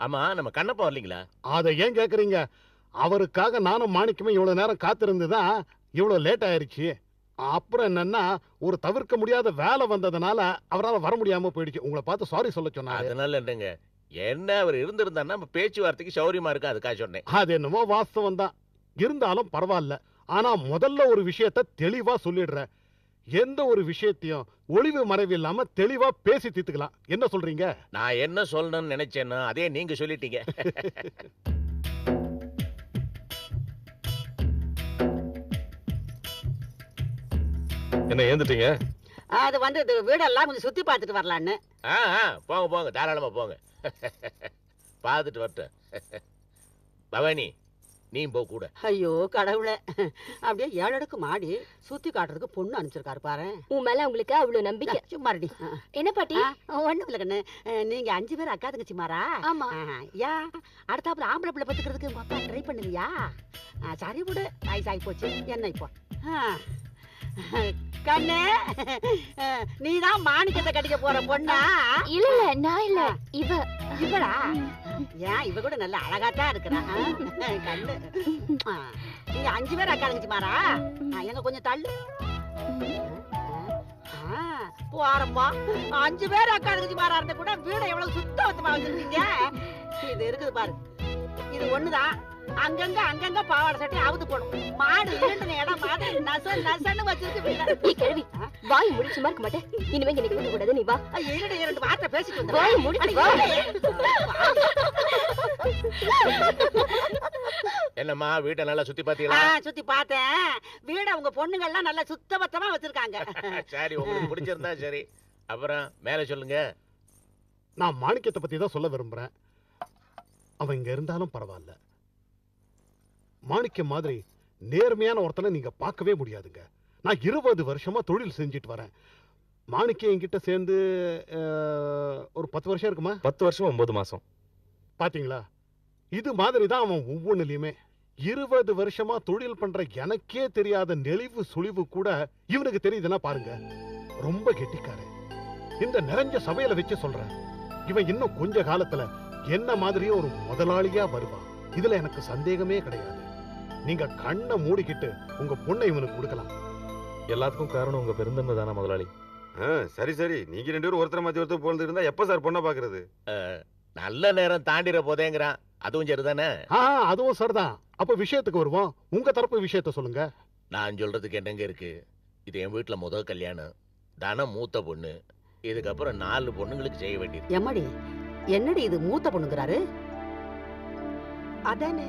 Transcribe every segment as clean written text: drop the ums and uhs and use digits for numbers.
ஆமா, நம்ம கண்ணப்பா வரலீங்களா? அதை ஏன் கேக்குறீங்க? அவருக்காக நானும் மாணிக்கமே இவ்வளவு நேரம் காத்திருந்துதான் இவ்வளவு லேட் ஆயிருச்சு. அப்புறம் என்னன்னா, ஒரு தவிர்க்க முடியாத வேலை வந்ததுனால அவரால வர முடியாம போயிடுச்சு. உங்களை பார்த்து சாரி சொல்ல சொன்னாரு. அதனால என்னங்க? என்ன அவர் இருந்திருந்தாருன்னா நம்ம பேச்சுவார்த்தைக்கு சௌரியமா இருக்கும், அதுக்காக சொன்னேன். அது என்னமோ வாஸ்தவம் தான். இருந்தாலும் பரவாயில்ல. ஆனா முதல்ல ஒரு விஷயத்த தெளிவா சொல்லிடுறேன். எந்த ஒரு விஷயத்தையும் ஒளிவு மறைவு இல்லாம தெளிவா பேசி தீர்த்துக்கலாம். என்ன சொல்றீங்க? நான் என்ன சொல்லணும்னு நினைச்சேன்னா அதே நீங்க சொல்லிட்டீங்க. என்ன ஏந்துட்டீங்க? அது வந்து இது வீடெல்லாம் கொஞ்சம் சுத்தி பார்த்துட்டு வரலான்னு. போங்க போங்க, தாராளமா போங்க. பார்த்துட்டு வரட்டும். பவானி, நீ போ கூட. ஐயோ கடவுளே, அப்படியே 7 அடுக்கு மாடி சுத்தி காட்டுறதுக்கு பொண்ணு அனுப்பிச்சிருக்காரு பாரு. உன் மேல உங்களுக்கு அவ்வளவு நம்பிக்கை. சும்மாடி. என்ன பாட்டி? ஒண்ணும் இல்ல கண்ணு. நீங்க 5 பேர் அக்கா தங்கச்சிமாரா? ஆமா. யா அடுத்தாப்புல ஆம்பளை பிள்ளை பத்துக்கிறதுக்கு உங்க அப்பா ட்ரை பண்ணலையா? சரி விடு, வயசாகி போச்சு, என்ன இப்போ. கண்ணு, நீதான் மாணிக்கத்தை கட்டிக்க போற பொண்ணா? இல்ல இல்ல, நான் இல்ல, இவளா? ஏன் இவ கூட நல்ல அழகாத்தான் இருக்கிறா. கண்ணு, நீங்க 5 பேர் அக்கா தங்கச்சிமாரா? எங்க கொஞ்சம் தள்ளு. போறம்மா, 5 பேர் அக்கா தங்கச்சிமாரா இருந்த கூட வீட எவ்வளவு சுத்தமா வச்சிருக்கீங்க. இது இருக்குது பாரு, இது ஒண்ணுதான். அங்கங்க பாவாடை சட்டை அவுத்து போடும். மாடு இரண்டு இடம் மாதிரி நசன்னு வச்சிருக்கு. கேள்வி வாய் முடி சும்மா இருக்க மாட்டேன். இனிமே இங்க நிக்க கூடாது, நீ வா. இரண்டு வார்த்தை பேசிட்டு வந்து வாய் முடிச்சு வா. என்னம்மா, வீட்டை நல்லா சுத்தி பாத்தீங்களா? சுத்தி பார்த்தேன். வீட உங்க பொண்ணுங்க எல்லாம் நல்லா சுத்தபத்தமா வச்சிருக்காங்க. சரி, உங்களுக்கு பிடிச்சிருந்தா சரி. அப்புறம் மேல சொல்லுங்க. நான் மாணிக்கத்தை பத்தி தான் சொல்ல விரும்புறேன். அவன் இங்க இருந்தாலும் பரவாயில்ல. மாணிக்கம் மாதிரி நேர்மையான ஒருத்தனை நீங்க பார்க்கவே முடியாதுங்க. நான் 20 வருஷமா தொழில் செஞ்சுட்டு வரேன். மாணிக்கம் என்கிட்ட சேர்ந்து ஒரு 10 வருஷம் இருக்குமா? 10 வருஷம் 9 மாசம். பாத்தீங்களா? இது மாதிரி தான் அவன் ஒவ்வொன்றுலயுமே. 20 வருஷமா தொழில் பண்ற எனக்கே தெரியாத நெளிவு சுழிவு கூட இவனுக்கு தெரியுதுன்னா பாருங்க. ரொம்ப கெட்டிக்காரன். இந்த நிறைஞ்ச சபையில வச்சு சொல்றேன், இவன் இன்னும் கொஞ்ச காலத்துல என்ன மாதிரியே ஒரு முதலாளியா வருவான். இதுல எனக்கு சந்தேகமே கிடையாது. நீங்க கண்ணை மூடிக்கிட்டு உங்க பொண்ணை இவனுக்கு கொடுக்கலாம். எல்லாத்துக்கும் காரணம் உங்க பெருந்தன்மை தானே முதலாளி? சரி சரி, நீங்க 2 பேரும் ஒருத்தர் மாத்தி ஒருத்தர் போறது இருந்தா எப்ப சார் பொண்ணை பாக்குறது? நல்ல நேரம் தாண்டிட போதேங்கிறான். அதுவும் சரிதானே? அதுவும் சரிதான். அப்ப விஷயத்துக்கு வருவோம். உங்க தரப்பு விஷயத்த சொல்லுங்க. நான் சொல்றதுக்கு என்னங்க இருக்கு? இது என் வீட்டுல முதல் கல்யாணம். தானம் மூத்த பொண்ணு. இதுக்கப்புறம் 4 பொண்ணுங்களுக்கு செய்ய வேண்டியது. எம்மாடி, என்னடி இது மூத்த பொண்ணுங்கிறாரு? அதானே,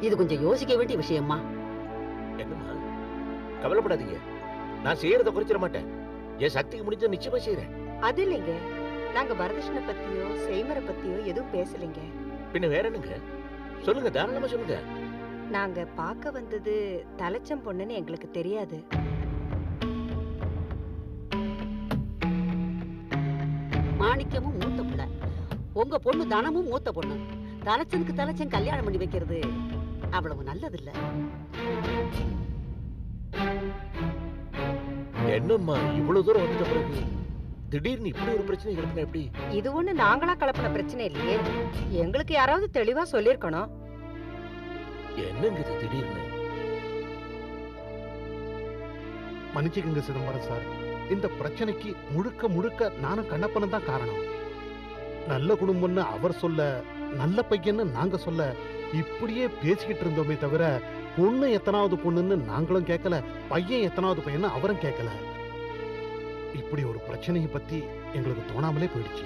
இது கொஞ்சம் யோசிக்க வேண்டிய விஷயமா. என்னம்மா, கவலைப்படாதீங்க. நான் செய்யறத குறைச்சிட மாட்டேன். என் சக்திக்கு முடிஞ்ச நிச்சயமா செய்யறேன். அது இல்லைங்க, நாங்க வரதட்சணை பத்தியோ செய்முறை பத்தியோ எதுவும் பேசலைங்க. பின்ன வேற என்னங்க? சொல்லுங்க, தாராளமா சொல்லுங்க. நாங்க பார்க்க வந்தது தலைச்சம் பொண்ணுன்னு எங்களுக்கு தெரியாது. மாணிக்கமும் மூத்த பிள்ளை, உங்க பொண்ணு தனமும் மூத்த பொண்ணு. தலைச்சனுக்கு தலைச்சன் கல்யாணம் பண்ணி வைக்கிறது அவ்வளவு நல்லது இல்ல. என்னம்மா, இவ்வளவு தூரம் வந்துட்ட பிறகு திடீர்னு இப்படி ஒரு பிரச்சனை கிடக்குனா எப்படி? இது ஒண்ணு நாங்களா கலப்பின பிரச்சனை இல்லையே. எங்களுக்கு யாராவது தெளிவா சொல்லிருக்கணும். என்னங்க இது திடீர்னு? மன்னிச்சுக்கங்க சிதம்பரம் சார், இந்த பிரச்சனைக்கு முழுக்க முழுக்க நானும் கண்ணப்பனும் தான் காரணம். நல்ல குடும்பம்னு அவர் சொல்ல, நல்ல பையன்னு நாங்க சொல்ல, இப்படியே பேசிக்கிட்டு இருந்தோமே தவிர பொண்ணு எத்தனாவது பொண்ணுன்னு நாங்களும் கேட்கல, பையன் எத்தனாவது பையன்னு அவரும் கேட்கல. இப்படி ஒரு பிரச்சனையை பத்தி எங்களுக்கு தோணாமலே போயிடுச்சு.